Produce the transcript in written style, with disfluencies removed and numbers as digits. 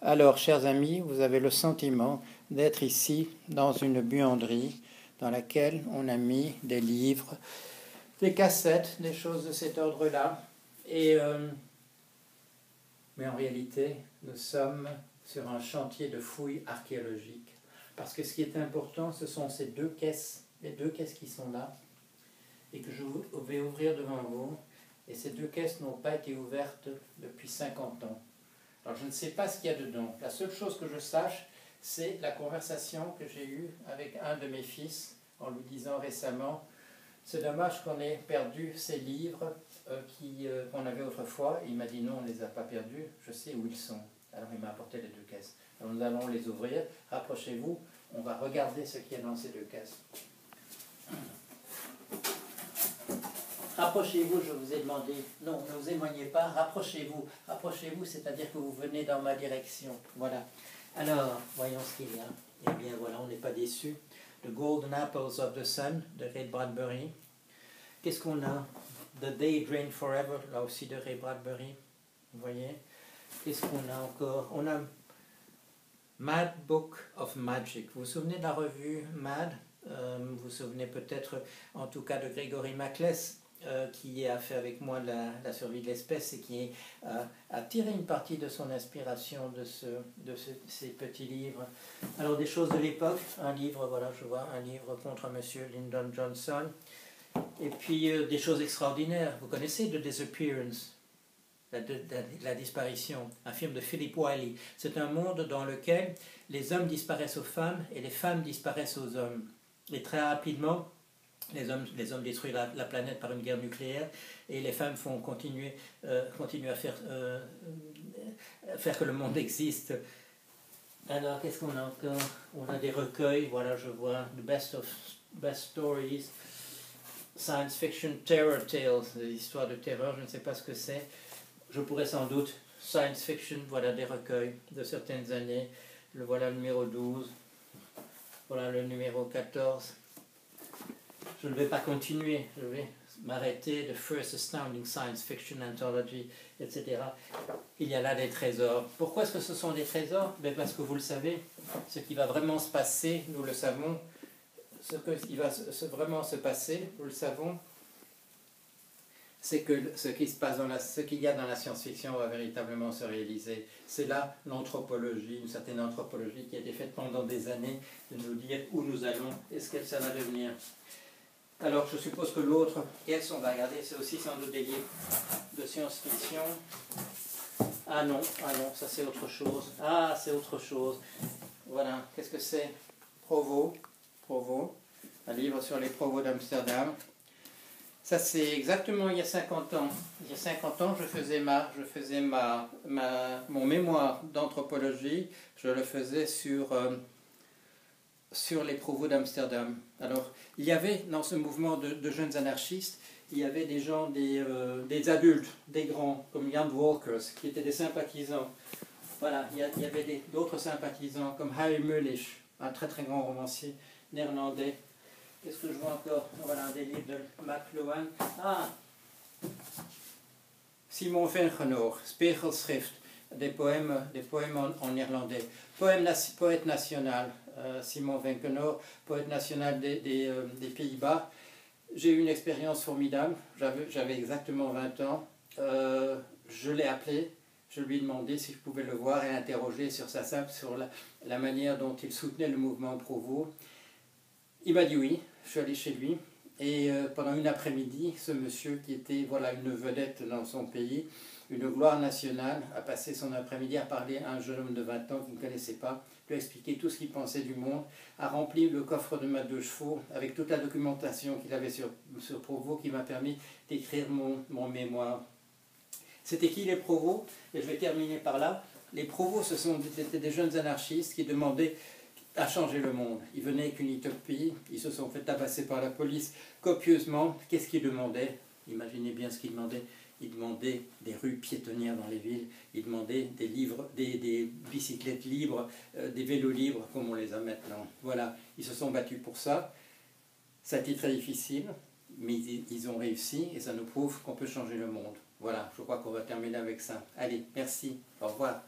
Alors, chers amis, vous avez le sentiment d'être ici dans une buanderie dans laquelle on a mis des livres, des cassettes, des choses de cet ordre-là. Mais en réalité, nous sommes sur un chantier de fouilles archéologiques. Parce que ce qui est important, ce sont ces deux caisses, les deux caisses qui sont là, et que je vais ouvrir devant vous. Et ces deux caisses n'ont pas été ouvertes depuis 50 ans. Alors je ne sais pas ce qu'il y a dedans. La seule chose que je sache, c'est la conversation que j'ai eue avec un de mes fils en lui disant récemment « C'est dommage qu'on ait perdu ces livres qu'on avait autrefois. » Il m'a dit « Non, on ne les a pas perdus, je sais où ils sont. » Alors il m'a apporté les deux caisses. Alors nous allons les ouvrir. Rapprochez-vous, on va regarder ce qu'il y a dans ces deux caisses. Rapprochez-vous, je vous ai demandé. Non, ne vous éloignez pas, rapprochez-vous. Rapprochez-vous, c'est-à-dire que vous venez dans ma direction. Voilà. Alors, voyons ce qu'il y a. Eh bien, voilà, on n'est pas déçus. The Golden Apples of the Sun, de Ray Bradbury. Qu'est-ce qu'on a? The Day Drained Forever, là aussi de Ray Bradbury. Vous voyez? Qu'est-ce qu'on a encore? On a Mad Book of Magic. Vous vous souvenez de la revue Mad? Vous vous souvenez peut-être, en tout cas, de Gregory Mackles, qui a fait avec moi la survie de l'espèce et qui a tiré une partie de son inspiration de ces petits livres. Alors des choses de l'époque, un livre, voilà, je vois, un livre contre Monsieur Lyndon Johnson, et puis des choses extraordinaires. Vous connaissez The Disappearance, la disparition, un film de Philip Wiley. C'est un monde dans lequel les hommes disparaissent aux femmes et les femmes disparaissent aux hommes. Et très rapidement, les hommes détruisent la planète par une guerre nucléaire et les femmes font continuer à faire que le monde existe. Alors, qu'est-ce qu'on a encore? On a des recueils, voilà, je vois, The Best Stories, Science Fiction, Terror Tales, des histoires de terreur, je ne sais pas ce que c'est. Je pourrais sans doute, Science Fiction, voilà des recueils de certaines années. Voilà le numéro 12, voilà le numéro 14. Je ne vais pas continuer, je vais m'arrêter, The First Astounding Science Fiction Anthology, etc. Il y a là des trésors. Pourquoi est-ce que ce sont des trésors? Parce que vous le savez, ce qui va vraiment se passer, nous le savons, ce qui va vraiment se passer, nous le savons, c'est que ce qu'il y a dans la science-fiction va véritablement se réaliser. C'est là l'anthropologie, une certaine anthropologie qui a été faite pendant des années, de nous dire où nous allons et ce que ça va devenir. Alors, je suppose que l'autre caisse, on va regarder, c'est aussi sans doute des livres de science-fiction. Ah non, ça c'est autre chose. Ah, c'est autre chose. Voilà, qu'est-ce que c'est? Provo, un livre sur les provos d'Amsterdam. Ça c'est exactement il y a 50 ans. Il y a 50 ans, je faisais mon mémoire d'anthropologie, je le faisais sur les provos d'Amsterdam. Alors, il y avait dans ce mouvement de jeunes anarchistes, il y avait des gens, des adultes, des grands, comme Jan Wolkers, qui étaient des sympathisants. Voilà, il y avait d'autres sympathisants, comme Harry Mulisch, un très très grand romancier néerlandais. Qu'est-ce que je vois encore? Voilà, des livres de McLuhan. Ah, Simon Vengenor, Spegelschrift, des poèmes en néerlandais. Poète national, Simon Vengenor, poète national des Pays-Bas. J'ai eu une expérience formidable, j'avais exactement 20 ans. Je l'ai appelé, je lui ai demandé si je pouvais le voir et interroger sur la manière dont il soutenait le mouvement Provo. Il m'a dit oui, je suis allé chez lui. Et pendant une après-midi, ce monsieur qui était voilà, une vedette dans son pays, une gloire nationale, a passé son après-midi à parler à un jeune homme de 20 ans qu'il ne connaissait pas, lui a expliqué tout ce qu'il pensait du monde, a rempli le coffre de ma 2 chevaux avec toute la documentation qu'il avait sur Provo qui m'a permis d'écrire mon mémoire. C'était qui les Provos? Et je vais terminer par là. Les Provos, c'était des jeunes anarchistes qui demandaient à changer le monde. Ils venaient avec une utopie, ils se sont fait tabasser par la police copieusement. Qu'est-ce qu'ils demandaient? Imaginez bien ce qu'ils demandaient. Ils demandaient des rues piétonnières dans les villes, ils demandaient des livres, des bicyclettes libres, des vélos libres comme on les a maintenant. Voilà, ils se sont battus pour ça. Ça a été très difficile, mais ils ont réussi et ça nous prouve qu'on peut changer le monde. Voilà, je crois qu'on va terminer avec ça. Allez, merci, au revoir.